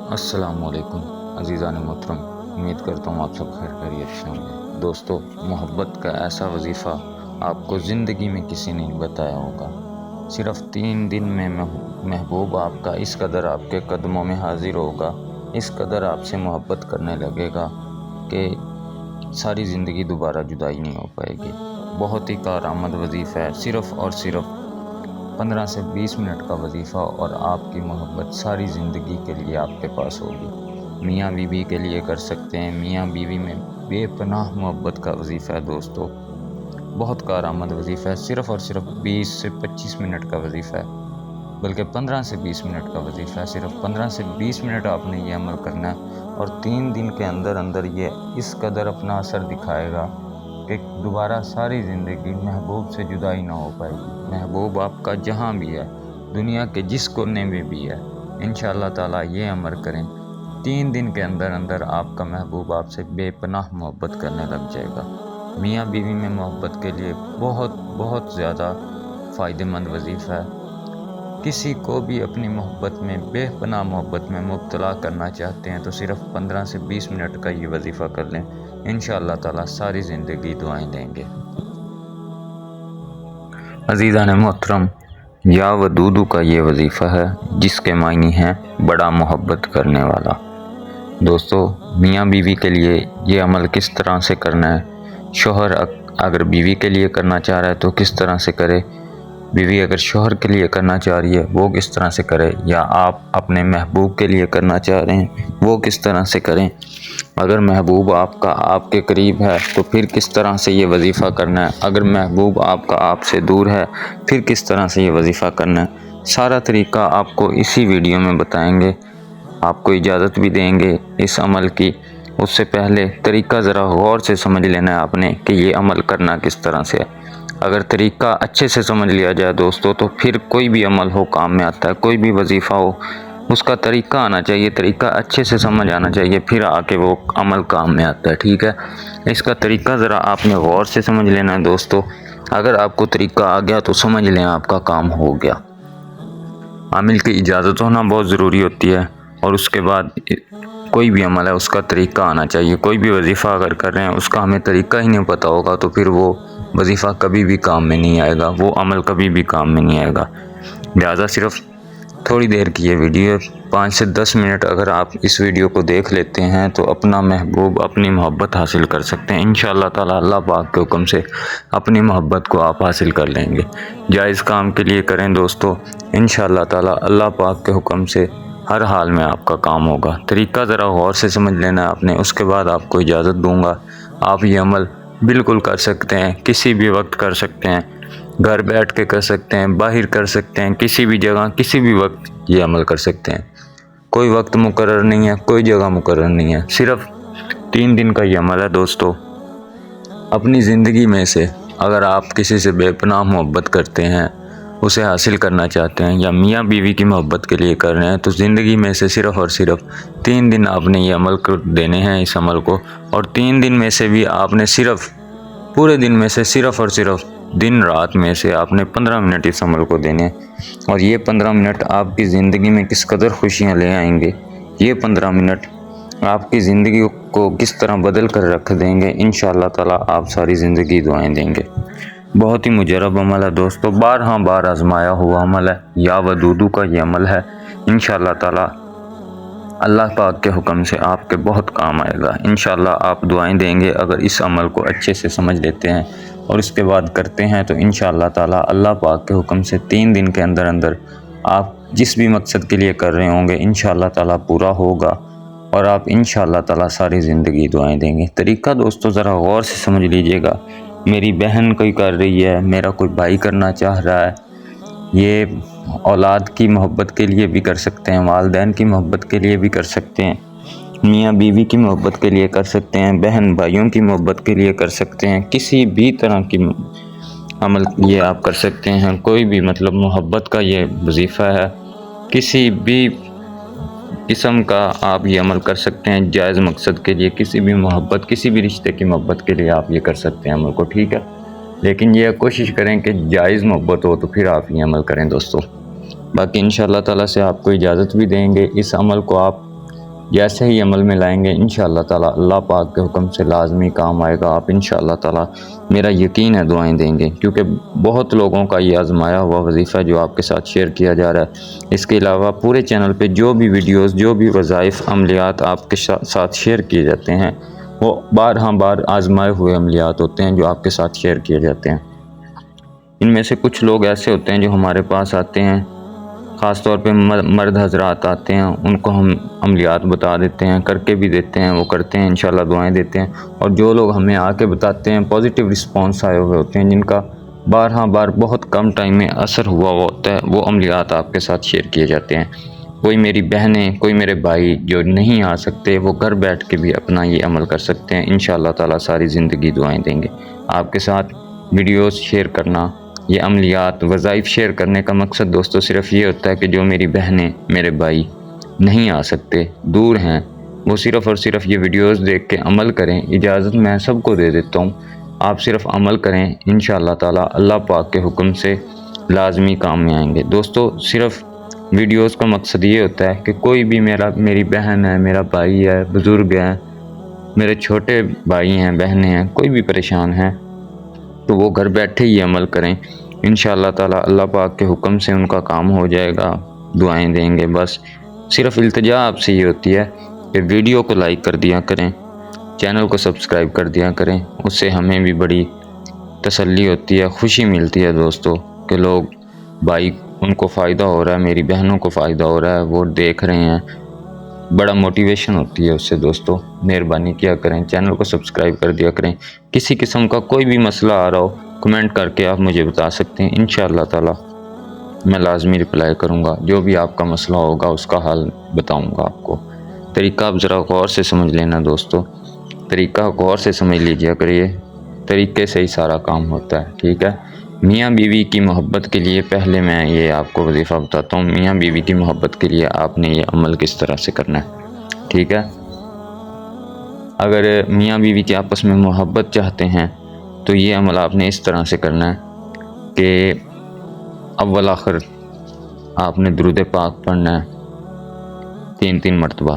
السلام علیکم عزیزان محترم، امید کرتا ہوں آپ سب خیریت سے ہوں گے۔ دوستو، محبت کا ایسا وظیفہ آپ کو زندگی میں کسی نے نہیں بتایا ہوگا۔ صرف 3 دن میں محبوب آپ کا اس قدر آپ کے قدموں میں حاضر ہوگا، اس قدر آپ سے محبت کرنے لگے گا کہ ساری زندگی دوبارہ جدائی نہیں ہو پائے گی۔ بہت ہی کارآمد وظیفہ ہے، صرف اور صرف 15 سے 20 منٹ کا وظیفہ، اور آپ کی محبت ساری زندگی کے لیے آپ کے پاس ہوگی۔ میاں بیوی کے لیے کر سکتے ہیں، میاں بیوی میں بے پناہ محبت کا وظیفہ ہے دوستو۔ بہت کارآمد وظیفہ ہے، صرف اور صرف 20 سے 25 منٹ کا وظیفہ ہے، بلکہ 15 سے 20 منٹ کا وظیفہ ہے۔ صرف 15 سے 20 منٹ آپ نے یہ عمل کرنا ہے، اور 3 دن کے اندر اندر یہ اس قدر اپنا اثر دکھائے گا کہ دوبارہ ساری زندگی محبوب سے جدائی نہ ہو پائے گی۔ محبوب آپ کا جہاں بھی ہے، دنیا کے جس کونے میں بھی ہے، انشاءاللہ تعالیٰ یہ عمل کریں، 3 دن کے اندر اندر آپ کا محبوب آپ سے بے پناہ محبت کرنے لگ جائے گا۔ میاں بیوی میں محبت کے لیے بہت زیادہ فائدہ مند وظیفہ ہے۔ کسی کو بھی اپنی محبت میں، بے پناہ محبت میں مبتلا کرنا چاہتے ہیں تو صرف 15 سے 20 منٹ کا یہ وظیفہ کر لیں، انشاءاللہ تعالیٰ ساری زندگی دعائیں دیں گے۔ عزیزان محترم، یا ودودو کا یہ وظیفہ ہے جس کے معنی ہیں بڑا محبت کرنے والا۔ دوستو، میاں بیوی کے لیے یہ عمل کس طرح سے کرنا ہے؟ شوہر اگر بیوی کے لیے کرنا چاہ رہا ہے تو کس طرح سے کرے؟ بیوی اگر شوہر کے لیے کرنا چاہ رہی ہے وہ کس طرح سے کرے؟ یا آپ اپنے محبوب کے لیے کرنا چاہ رہے ہیں وہ کس طرح سے کریں؟ اگر محبوب آپ کا آپ کے قریب ہے تو پھر کس طرح سے یہ وظیفہ کرنا ہے؟ اگر محبوب آپ کا آپ سے دور ہے پھر کس طرح سے یہ وظیفہ کرنا ہے؟ سارا طریقہ آپ کو اسی ویڈیو میں بتائیں گے، آپ کو اجازت بھی دیں گے اس عمل کی۔ اس سے پہلے طریقہ ذرا غور سے سمجھ لینا ہے آپ نے کہ یہ عمل کرنا کس طرح سے ہے۔ اگر طریقہ اچھے سے سمجھ لیا جائے دوستو تو پھر کوئی بھی عمل ہو کام میں آتا ہے، کوئی بھی وظیفہ ہو اس کا طریقہ آنا چاہیے، طریقہ اچھے سے سمجھ آنا چاہیے، پھر آ کے وہ عمل کام میں آتا ہے، ٹھیک ہے؟ اس کا طریقہ ذرا آپ نے غور سے سمجھ لینا ہے دوستو۔ اگر آپ کو طریقہ آ گیا تو سمجھ لیں آپ کا کام ہو گیا۔ عامل کی اجازت ہونا بہت ضروری ہوتی ہے، اور اس کے بعد کوئی بھی عمل ہے اس کا طریقہ آنا چاہیے۔ کوئی بھی وظیفہ اگر کر رہے ہیں اس کا ہمیں طریقہ ہی نہیں پتہ ہوگا تو پھر وہ وظیفہ کبھی بھی کام میں نہیں آئے گا، وہ عمل کبھی بھی کام میں نہیں آئے گا۔ لہٰذا صرف تھوڑی دیر کی یہ ویڈیو، 5 سے 10 منٹ اگر آپ اس ویڈیو کو دیکھ لیتے ہیں تو اپنا محبوب، اپنی محبت حاصل کر سکتے ہیں انشاءاللہ تعالیٰ۔ اللہ پاک کے حکم سے اپنی محبت کو آپ حاصل کر لیں گے۔ جائز کام کے لیے کریں دوستو، انشاءاللہ تعالیٰ اللہ پاک کے حکم سے ہر حال میں آپ کا کام ہوگا۔ طریقہ ذرا غور سے سمجھ لینا ہے آپ نے، اس کے بعد آپ کو اجازت دوں گا۔ آپ یہ عمل بالکل کر سکتے ہیں، کسی بھی وقت کر سکتے ہیں، گھر بیٹھ کے کر سکتے ہیں، باہر کر سکتے ہیں، کسی بھی جگہ کسی بھی وقت یہ عمل کر سکتے ہیں۔ کوئی وقت مقرر نہیں ہے، کوئی جگہ مقرر نہیں ہے، صرف 3 دن کا یہ عمل ہے دوستو۔ اپنی زندگی میں سے اگر آپ کسی سے بے پناہ محبت کرتے ہیں، اسے حاصل کرنا چاہتے ہیں، یا میاں بیوی کی محبت کے لیے کر رہے ہیں، تو زندگی میں سے صرف اور صرف 3 دن آپ نے یہ عمل کر دینے ہیں اس عمل کو، اور 3 دن میں سے بھی آپ نے صرف پورے دن میں سے صرف اور صرف دن رات میں سے آپ نے 15 منٹ اس عمل کو دینے ہیں۔ اور یہ 15 منٹ آپ کی زندگی میں کس قدر خوشیاں لے آئیں گے، یہ 15 منٹ آپ کی زندگی کو کس طرح بدل کر رکھ دیں گے، انشاءاللہ تعالیٰ آپ ساری زندگی دعائیں دیں گے۔ بہت ہی مجرب عمل ہے دوستو، بار آزمایا ہوا عمل ہے، یا ودودو کا یہ عمل ہے، انشاءاللہ تعالیٰ اللہ پاک کے حکم سے آپ کے بہت کام آئے گا۔ انشاءاللہ آپ دعائیں دیں گے اگر اس عمل کو اچھے سے سمجھ لیتے ہیں اور اس کے بعد کرتے ہیں، تو انشاءاللہ تعالیٰ اللہ پاک کے حکم سے 3 دن کے اندر اندر آپ جس بھی مقصد کے لیے کر رہے ہوں گے انشاءاللہ تعالیٰ پورا ہوگا، اور آپ انشاءاللہ تعالیٰ ساری زندگی دعائیں دیں گے۔ طریقہ دوستو ذرا غور سے سمجھ لیجئے گا۔ میری بہن کوئی کر رہی ہے، میرا کوئی بھائی کرنا چاہ رہا ہے، یہ اولاد کی محبت کے لیے بھی کر سکتے ہیں، والدین کی محبت کے لیے بھی کر سکتے ہیں، میاں بیوی کی محبت کے لیے کر سکتے ہیں، بہن بھائیوں کی محبت کے لیے کر سکتے ہیں، کسی بھی طرح کی عمل یہ آپ کر سکتے ہیں۔ کوئی بھی محبت کا یہ وظیفہ ہے، کسی بھی قسم کا آپ یہ عمل کر سکتے ہیں، جائز مقصد کے لیے، کسی بھی محبت، کسی بھی رشتے کی محبت کے لیے آپ یہ کر سکتے ہیں عمل کو، ٹھیک ہے؟ لیکن یہ کوشش کریں کہ جائز محبت ہو تو پھر آپ یہ عمل کریں دوستو۔ باقی انشاءاللہ تعالیٰ سے آپ کو اجازت بھی دیں گے، اس عمل کو آپ جیسے ہی عمل میں لائیں گے انشاءاللہ تعالی اللہ پاک کے حکم سے لازمی کام آئے گا. آپ انشاءاللہ تعالی میرا یقین ہے دعائیں دیں گے، کیونکہ بہت لوگوں کا یہ آزمایا ہوا وظیفہ جو آپ کے ساتھ شیئر کیا جا رہا ہے. اس کے علاوہ پورے چینل پہ جو بھی ویڈیوز، جو بھی وظائف، عملیات آپ کے ساتھ شیئر کیے جاتے ہیں وہ بار آزمائے ہوئے عملیات ہوتے ہیں جو آپ کے ساتھ شیئر کیے جاتے ہیں. ان میں سے کچھ لوگ ایسے ہوتے ہیں جو ہمارے پاس آتے ہیں، خاص طور پہ مرد حضرات آتے ہیں، ان کو ہم عملیات بتا دیتے ہیں، کر کے بھی دیتے ہیں، وہ کرتے ہیں، انشاءاللہ دعائیں دیتے ہیں. اور جو لوگ ہمیں آ کے بتاتے ہیں پازیٹیو رسپانس آئے ہوئے ہوتے ہیں، جن کا بار بہت کم ٹائم میں اثر ہوا ہوتا ہے، وہ عملیات آپ کے ساتھ شیئر کیے جاتے ہیں. کوئی میری بہنیں، کوئی میرے بھائی جو نہیں آ سکتے وہ گھر بیٹھ کے بھی اپنا یہ عمل کر سکتے ہیں. انشاءاللہ تعالی ساری زندگی دعائیں دیں گے. آپ کے ساتھ ویڈیوز شیئر کرنا، یہ عملیات، وظائف شیئر کرنے کا مقصد دوستو صرف یہ ہوتا ہے کہ جو میری بہنیں، میرے بھائی نہیں آ سکتے، دور ہیں، وہ صرف اور صرف یہ ویڈیوز دیکھ کے عمل کریں. اجازت میں سب کو دے دیتا ہوں، آپ صرف عمل کریں، انشاءاللہ تعالی اللہ پاک کے حکم سے لازمی کام میں آئیں گے. دوستو صرف ویڈیوز کا مقصد یہ ہوتا ہے کہ کوئی بھی میری بہن ہے، میرا بھائی ہے، بزرگ ہے، میرے چھوٹے بھائی ہیں، بہنیں ہیں، کوئی بھی پریشان ہیں تو وہ گھر بیٹھے ہی عمل کریں. انشاءاللہ تعالی اللہ پاک کے حکم سے ان کا کام ہو جائے گا، دعائیں دیں گے. بس صرف التجا آپ سے یہ ہوتی ہے کہ ویڈیو کو لائک کر دیا کریں، چینل کو سبسکرائب کر دیا کریں. اس سے ہمیں بھی بڑی تسلی ہوتی ہے، خوشی ملتی ہے دوستو کہ لوگ، بھائی ان کو فائدہ ہو رہا ہے، میری بہنوں کو فائدہ ہو رہا ہے، وہ دیکھ رہے ہیں، بڑا موٹیویشن ہوتی ہے اس سے. دوستو مہربانی کیا کریں، چینل کو سبسکرائب کر دیا کریں. کسی قسم کا کوئی بھی مسئلہ آ رہا ہو کمنٹ کر کے آپ مجھے بتا سکتے ہیں، انشاءاللہ تعالی میں لازمی رپلائی کروں گا. جو بھی آپ کا مسئلہ ہوگا اس کا حل بتاؤں گا آپ کو. طریقہ آپ ذرا غور سے سمجھ لینا دوستو، طریقہ غور سے سمجھ لیجیا کریے، طریقے سے ہی سارا کام ہوتا ہے. ٹھیک ہے، میاں بیوی کی محبت کے لیے پہلے میں یہ آپ کو وظیفہ بتاتا ہوں. میاں بیوی کی محبت کے لیے آپ نے یہ عمل کس طرح سے کرنا ہے. ٹھیک ہے، اگر میاں بیوی کے آپس میں محبت چاہتے ہیں تو یہ عمل آپ نے اس طرح سے کرنا ہے کہ اول آخر آپ نے درود پاک پڑھنا ہے 3 مرتبہ.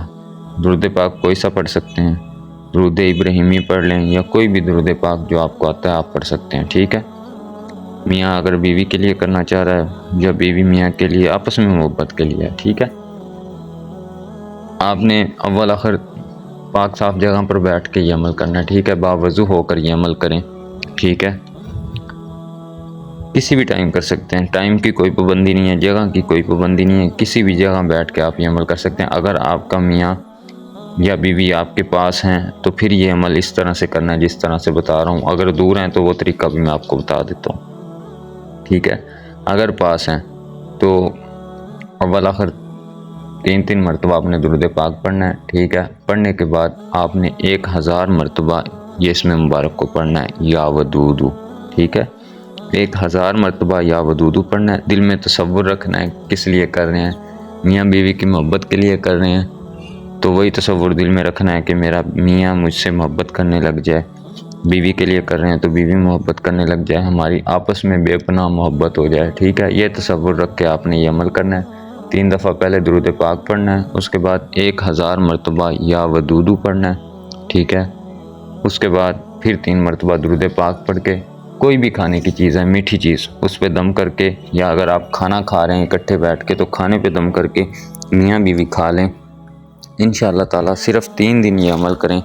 درود پاک کوئی سا پڑھ سکتے ہیں، درود ابراہیمی پڑھ لیں یا کوئی بھی درود پاک جو آپ کو آتا ہے آپ پڑھ سکتے ہیں. ٹھیک ہے، میاں اگر بیوی کے لیے کرنا چاہ رہا ہے یا بیوی میاں کے لیے، آپس میں محبت کے لیے. ٹھیک ہے، آپ نے اول آخر پاک صاف جگہ پر بیٹھ کے یہ عمل کرنا ہے. ٹھیک ہے، باوضو ہو کر یہ عمل کریں. ٹھیک ہے، کسی بھی ٹائم کر سکتے ہیں، ٹائم کی کوئی پابندی نہیں ہے، جگہ کی کوئی پابندی نہیں ہے، کسی بھی جگہ بیٹھ کے آپ یہ عمل کر سکتے ہیں. اگر آپ کا میاں یا بیوی آپ کے پاس ہیں تو پھر یہ عمل اس طرح سے کرنا ہے جس طرح سے بتا رہا ہوں. اگر دور ہیں تو وہ طریقہ بھی میں آپ کو بتا دیتا ہوں. ٹھیک ہے، اگر پاس ہیں تو اول آخر 3 مرتبہ آپ نے درود پاک پڑھنا ہے. ٹھیک ہے، پڑھنے کے بعد آپ نے 1000 مرتبہ یہ اسم مبارک کو پڑھنا ہے، یا ودودو. ٹھیک ہے، 1000 مرتبہ یا ودودو پڑھنا ہے. دل میں تصور رکھنا ہے کس لیے کر رہے ہیں، میاں بیوی کی محبت کے لیے کر رہے ہیں تو وہی تصور دل میں رکھنا ہے کہ میرا میاں مجھ سے محبت کرنے لگ جائے. بیوی کے لیے کر رہے ہیں تو بیوی محبت کرنے لگ جائے، ہماری آپس میں بے پناہ محبت ہو جائے. ٹھیک ہے، یہ تصور رکھ کے آپ نے یہ عمل کرنا ہے. 3 دفعہ پہلے درود پاک پڑھنا ہے، اس کے بعد 1000 مرتبہ یا ودودو پڑھنا ہے. ٹھیک ہے، اس کے بعد پھر 3 مرتبہ درود پاک پڑھ کے کوئی بھی کھانے کی چیز ہے، میٹھی چیز، اس پہ دم کر کے، یا اگر آپ کھانا کھا رہے ہیں اکٹھے بیٹھ کے تو کھانے پہ دم کر کے میاں بیوی کھا لیں. انشاءاللہ تعالی صرف 3 دن یہ عمل کریں.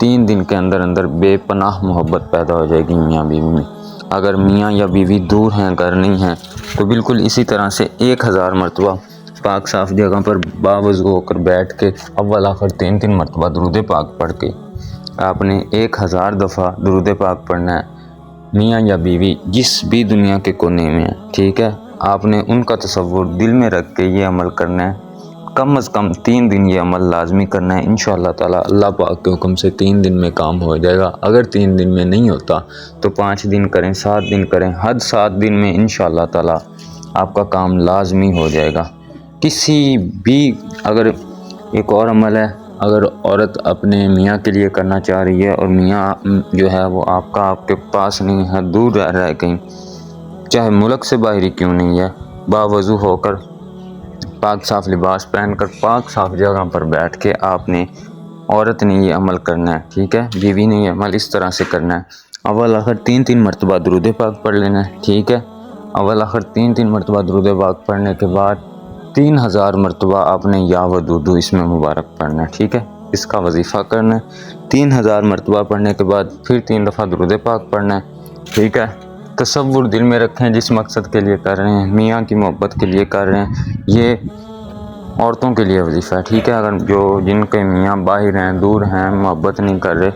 3 دن کے اندر بے پناہ محبت پیدا ہو جائے گی میاں بیوی میں. اگر میاں یا بیوی دور ہیں، گھر نہیں ہیں، تو بالکل اسی طرح سے 1000 مرتبہ پاک صاف جگہ پر باوضو ہو کر بیٹھ کے اول آخر 3 مرتبہ درود پاک پڑھ کے آپ نے 1000 دفعہ درود پاک پڑھنا ہے. میاں یا بیوی جس بھی دنیا کے کونے میں ہے، ٹھیک ہے، آپ نے ان کا تصور دل میں رکھ کے یہ عمل کرنا ہے. کم از کم 3 دن یہ عمل لازمی کرنا ہے. انشاءاللہ تعالی اللہ پاک کے حکم سے 3 دن میں کام ہو جائے گا. اگر 3 دن میں نہیں ہوتا تو 5 دن کریں، 7 دن کریں، حد 7 دن میں انشاءاللہ تعالی آپ کا کام لازمی ہو جائے گا. کسی بھی، اگر ایک اور عمل ہے، اگر عورت اپنے میاں کے لیے کرنا چاہ رہی ہے اور میاں جو ہے وہ آپ کے پاس نہیں ہے، دور رہ رہا ہے کہیں، چاہے ملک سے باہر ہی کیوں نہیں ہے، باوضو ہو کر پاک صاف لباس پہن کر پاک صاف جگہ پر بیٹھ کے آپ نے عورت نے یہ عمل کرنا ہے، ٹھیک ہے، بیوی نے یہ عمل اس طرح سے کرنا ہے۔ اول آخر 3 مرتبہ درود پاک پڑھ لینا ہے، ٹھیک ہے۔ اول آخر 3 مرتبہ درود پاک پڑھنے کے بعد 3000 مرتبہ آپ نے یا ودودو اس میں مبارک پڑھنا ہے، ٹھیک ہے۔ اس کا وظیفہ کرنا ہے۔ 3000 مرتبہ پڑھنے کے بعد پھر 3 دفعہ درود پاک پڑھنا ہے، ٹھیک ہے۔ تصور دل میں رکھیں جس مقصد کے لیے کر رہے ہیں، میاں کی محبت کے لیے کر رہے ہیں، یہ عورتوں کے لیے وظیفہ ہے، ٹھیک ہے۔ اگر جن کے میاں باہر ہیں، دور ہیں، محبت نہیں کر رہے،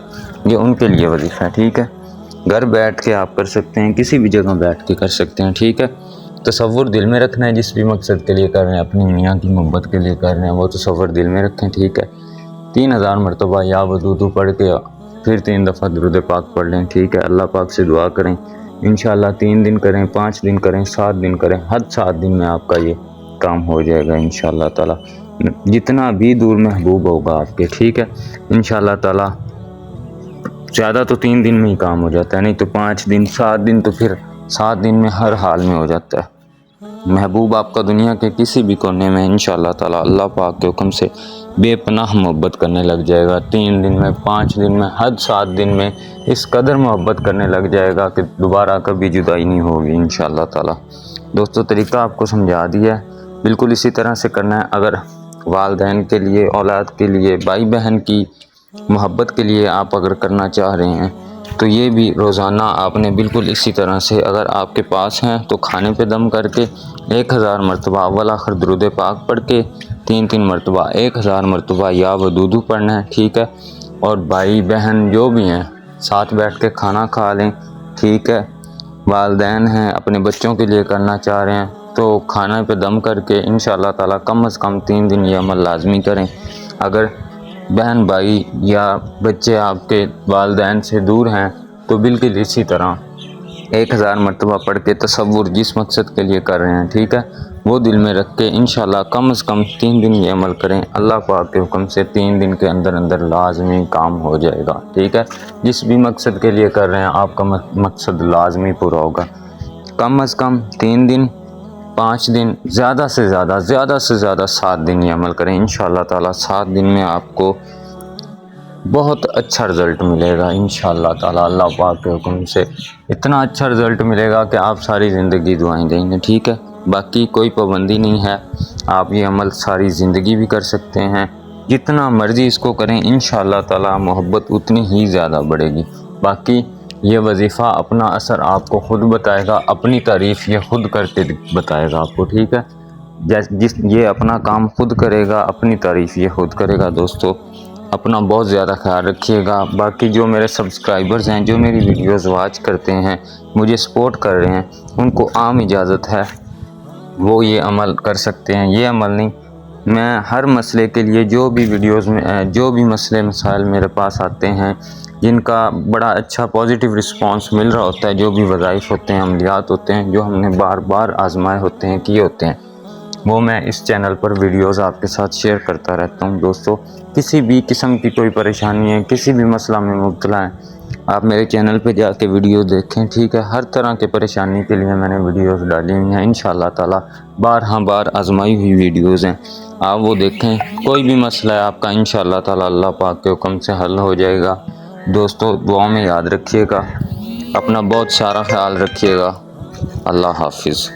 یہ ان کے لیے وظیفہ ہے، ٹھیک ہے۔ گھر بیٹھ کے آپ کر سکتے ہیں، کسی بھی جگہ بیٹھ کے کر سکتے ہیں، ٹھیک ہے۔ تصور دل میں رکھنا ہے جس بھی مقصد کے لیے کر رہے ہیں، اپنی میاں کی محبت کے لیے کر رہے ہیں، وہ تصور دل میں رکھیں، ٹھیک ہے۔ 3000 مرتبہ یا ودودو پڑھ کے پھر 3 دفعہ درود پاک پڑھ لیں، ٹھیک ہے۔ اللہ پاک سے دعا کریں، انشاءاللہ 3 دن کریں، 5 دن کریں، 7 دن کریں، حد 7 دن میں آپ کا یہ کام ہو جائے گا انشاءاللہ تعالی۔ جتنا بھی دور محبوب ہوگا آپ کے، ٹھیک ہے، انشاءاللہ تعالی۔ زیادہ تو 3 دن میں ہی کام ہو جاتا ہے، نہیں تو 5 دن، 7 دن، تو پھر 7 دن میں ہر حال میں ہو جاتا ہے۔ محبوب آپ کا دنیا کے کسی بھی کونے میں انشاءاللہ تعالی اللہ پاک کے حکم سے بے پناہ محبت کرنے لگ جائے گا۔ 3 دن میں، 5 دن میں، حد 7 دن میں اس قدر محبت کرنے لگ جائے گا کہ دوبارہ کبھی جدائی نہیں ہوگی انشاءاللہ تعالی۔ دوستو طریقہ آپ کو سمجھا دیا ہے، بالکل اسی طرح سے کرنا ہے۔ اگر والدین کے لیے، اولاد کے لیے، بھائی بہن کی محبت کے لیے آپ اگر کرنا چاہ رہے ہیں تو یہ بھی روزانہ آپ نے بالکل اسی طرح سے، اگر آپ کے پاس ہیں تو کھانے پہ دم کر کے 1000 مرتبہ اول آخر درود پاک پڑھ کے 3 مرتبہ 1000 مرتبہ یا ودودو پڑھنا ہے، ٹھیک ہے۔ اور بھائی بہن جو بھی ہیں ساتھ بیٹھ کے کھانا کھا لیں، ٹھیک ہے۔ والدین ہیں اپنے بچوں کے لیے کرنا چاہ رہے ہیں تو کھانا پہ دم کر کے انشاءاللہ تعالی کم از کم 3 دن یہ عمل لازمی کریں۔ اگر بہن بھائی یا بچے آپ کے والدین سے دور ہیں تو بالکل اسی طرح 1000 مرتبہ پڑھ کے تصور جس مقصد کے لیے کر رہے ہیں، ٹھیک ہے، وہ دل میں رکھ کے انشاءاللہ کم از کم 3 دن یہ عمل کریں۔ اللہ پاک کے حکم سے 3 دن کے اندر اندر لازمی کام ہو جائے گا، ٹھیک ہے۔ جس بھی مقصد کے لیے کر رہے ہیں آپ کا مقصد لازمی پورا ہوگا۔ کم از کم 3 دن، 5 دن، زیادہ سے زیادہ 7 دن یہ عمل کریں انشاءاللہ تعالی۔ 7 دن میں آپ کو بہت اچھا رزلٹ ملے گا انشاءاللہ تعالی۔ اللہ پاک کے حکم سے اتنا اچھا رزلٹ ملے گا کہ آپ ساری زندگی دعائیں دیں گے، ٹھیک ہے۔ باقی کوئی پابندی نہیں ہے، آپ یہ عمل ساری زندگی بھی کر سکتے ہیں، جتنا مرضی اس کو کریں انشاءاللہ تعالی محبت اتنی ہی زیادہ بڑھے گی۔ باقی یہ وظیفہ اپنا اثر آپ کو خود بتائے گا، اپنی تعریف یہ خود کر کے بتائے گا آپ کو، ٹھیک ہے۔ یہ اپنا کام خود کرے گا، اپنی تعریف یہ خود کرے گا۔ دوستو اپنا بہت زیادہ خیال رکھیے گا۔ باقی جو میرے سبسکرائبرز ہیں، جو میری ویڈیوز واچ کرتے ہیں، مجھے سپورٹ کر رہے ہیں، ان کو عام اجازت ہے وہ یہ عمل کر سکتے ہیں، یہ عمل نہیں۔ میں ہر مسئلے کے لیے جو بھی ویڈیوز میں جو بھی مسائل میرے پاس آتے ہیں جن کا بڑا اچھا پازیٹیو رسپانس مل رہا ہوتا ہے، جو بھی وظائف ہوتے ہیں، عملیات ہوتے ہیں، جو ہم نے بار بار آزمائے ہوتے ہیں، کیے ہوتے ہیں، وہ میں اس چینل پر ویڈیوز آپ کے ساتھ شیئر کرتا رہتا ہوں۔ دوستو کسی بھی قسم کی کوئی پریشانی ہے، کسی بھی مسئلہ میں مبتلا ہیں، آپ میرے چینل پہ جا کے ویڈیو دیکھیں، ٹھیک ہے۔ ہر طرح کے پریشانی کے لیے میں نے ویڈیوز ڈالی ہوئی ہیں انشاءاللہ تعالی، بار آزمائی ہوئی ویڈیوز ہیں، آپ وہ دیکھیں۔ کوئی بھی مسئلہ ہے آپ کا انشاءاللہ تعالی اللہ پاک کے حکم سے حل ہو جائے گا۔ دوستو دعا میں یاد رکھیے گا، اپنا بہت سارا خیال رکھیے گا۔ اللہ حافظ۔